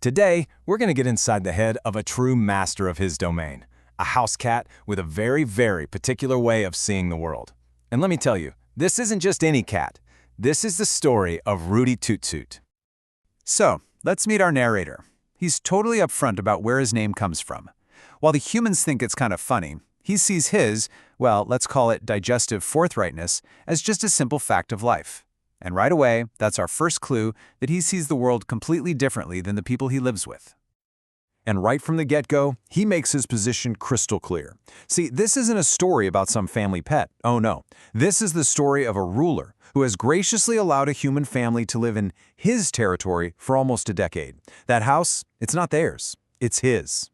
Today, we're going to get inside the head of a true master of his domain, a house cat with a very, very particular way of seeing the world. And let me tell you, this isn't just any cat. This is the story of Rootie Toot Toot. So, let's meet our narrator. He's totally upfront about where his name comes from. While the humans think it's kind of funny, he sees his, well, let's call it digestive forthrightness, as just a simple fact of life. And right away, that's our first clue that he sees the world completely differently than the people he lives with. And right from the get-go, he makes his position crystal clear. See, this isn't a story about some family pet. Oh no. This is the story of a ruler who has graciously allowed a human family to live in his territory for almost a decade. That house, it's not theirs. It's his.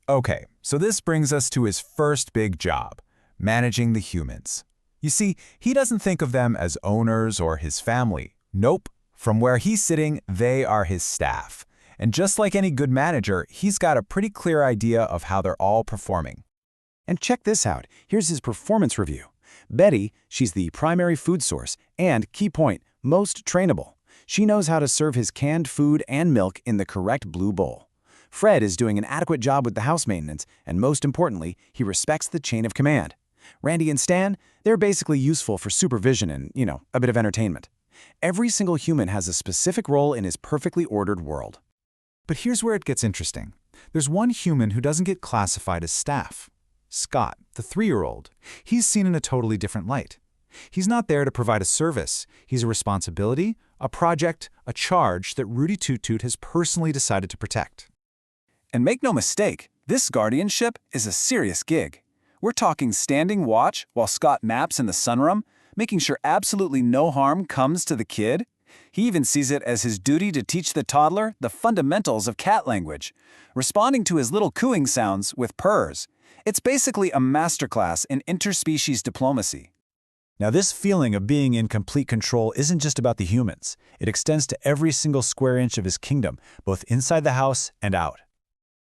Okay, so this brings us to his first big job, managing the humans. You see, he doesn't think of them as owners or his family. Nope. From where he's sitting, they are his staff. And just like any good manager, he's got a pretty clear idea of how they're all performing. And check this out. Here's his performance review. Betty, she's the primary food source and, key point, most trainable. She knows how to serve his canned food and milk in the correct blue bowl. Fred is doing an adequate job with the house maintenance, and most importantly, he respects the chain of command. Randy and Stan, they're basically useful for supervision and, a bit of entertainment. Every single human has a specific role in his perfectly ordered world. But here's where it gets interesting. There's one human who doesn't get classified as staff. Scott, the 3-year-old. He's seen in a totally different light. He's not there to provide a service. He's a responsibility, a project, a charge that Rootie Toot Toot has personally decided to protect. And make no mistake, this guardianship is a serious gig. We're talking standing watch while Scott naps in the sunroom, making sure absolutely no harm comes to the kid. He even sees it as his duty to teach the toddler the fundamentals of cat language, responding to his little cooing sounds with purrs. It's basically a masterclass in interspecies diplomacy. Now, this feeling of being in complete control isn't just about the humans. It extends to every single square inch of his kingdom, both inside the house and out.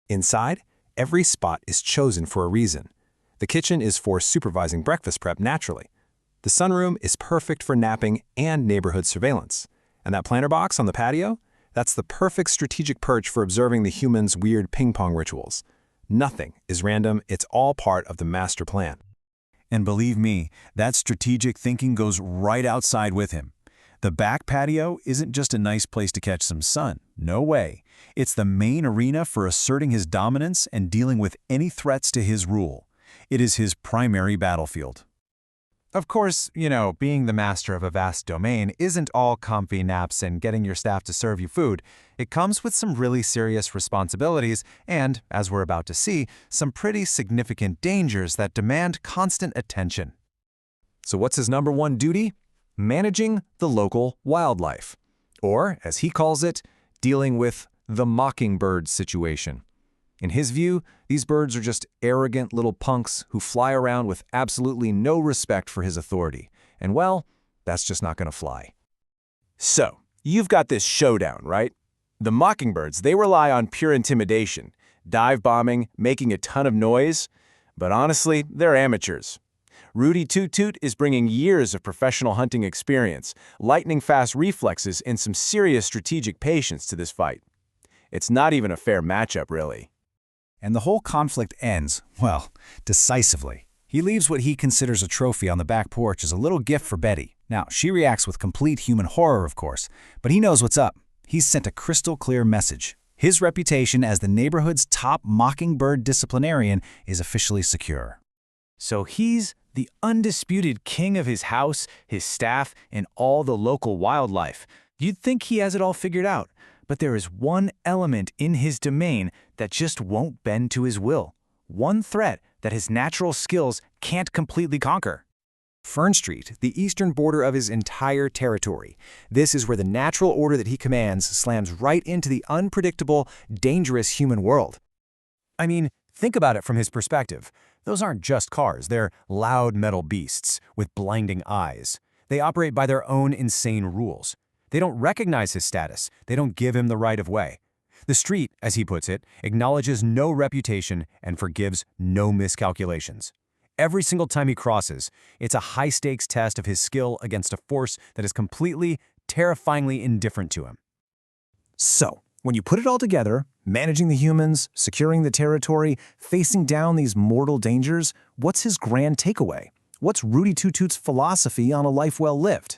Inside, every spot is chosen for a reason. The kitchen is for supervising breakfast prep naturally. The sunroom is perfect for napping and neighborhood surveillance. And that planter box on the patio? That's the perfect strategic perch for observing the humans' weird ping-pong rituals. Nothing is random, it's all part of the master plan. And believe me, that strategic thinking goes right outside with him. The back patio isn't just a nice place to catch some sun. No way. It's the main arena for asserting his dominance and dealing with any threats to his rule. It is his primary battlefield. Of course, being the master of a vast domain isn't all comfy naps and getting your staff to serve you food. It comes with some really serious responsibilities and, as we're about to see, some pretty significant dangers that demand constant attention. So what's his number one duty? Managing the local wildlife. Or, as he calls it, dealing with the mockingbird situation. In his view, these birds are just arrogant little punks who fly around with absolutely no respect for his authority. And well, that's just not going to fly. So, you've got this showdown, right? The mockingbirds, they rely on pure intimidation, dive bombing, making a ton of noise. But honestly, they're amateurs. Rootie Toot Toot is bringing years of professional hunting experience, lightning-fast reflexes, and some serious strategic patience to this fight. It's not even a fair matchup, really. And the whole conflict ends, well, decisively. He leaves what he considers a trophy on the back porch as a little gift for Betty. Now, she reacts with complete human horror, of course, but he knows what's up. He's sent a crystal clear message. His reputation as the neighborhood's top mockingbird disciplinarian is officially secure. So he's the undisputed king of his house, his staff, and all the local wildlife. You'd think he has it all figured out. But there is one element in his domain that just won't bend to his will. One threat that his natural skills can't completely conquer. Fern Street, the eastern border of his entire territory. This is where the natural order that he commands slams right into the unpredictable, dangerous human world. I mean, think about it from his perspective. Those aren't just cars, they're loud metal beasts with blinding eyes. They operate by their own insane rules. They don't recognize his status. They don't give him the right of way. The street, as he puts it, acknowledges no reputation and forgives no miscalculations. Every single time he crosses, it's a high-stakes test of his skill against a force that is completely, terrifyingly indifferent to him. So, When you put it all together, managing the humans, securing the territory, facing down these mortal dangers, what's his grand takeaway? What's Rootie Toot Toot's philosophy on a life well lived?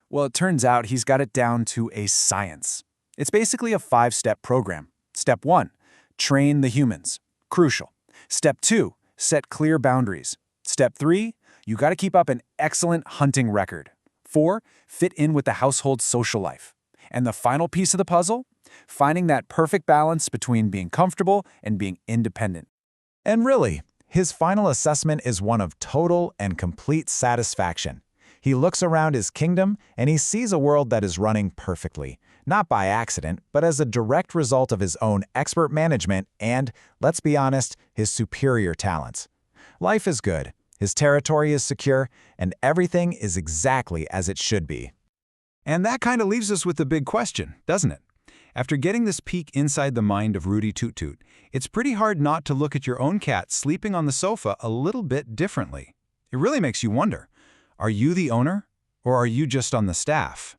Well, it turns out he's got it down to a science. It's basically a 5-step program. Step 1, train the humans. Crucial. Step 2, set clear boundaries. Step 3, you got to keep up an excellent hunting record. 4, fit in with the household's social life. And the final piece of the puzzle? Finding that perfect balance between being comfortable and being independent. And really, his final assessment is one of total and complete satisfaction. He looks around his kingdom and he sees a world that is running perfectly, not by accident, but as a direct result of his own expert management and, let's be honest, his superior talents. Life is good, his territory is secure, and everything is exactly as it should be. And that kind of leaves us with the big question, doesn't it? After getting this peek inside the mind of Rootie Toot Toot, it's pretty hard not to look at your own cat sleeping on the sofa a little bit differently. It really makes you wonder, are you the owner, or are you just on the staff?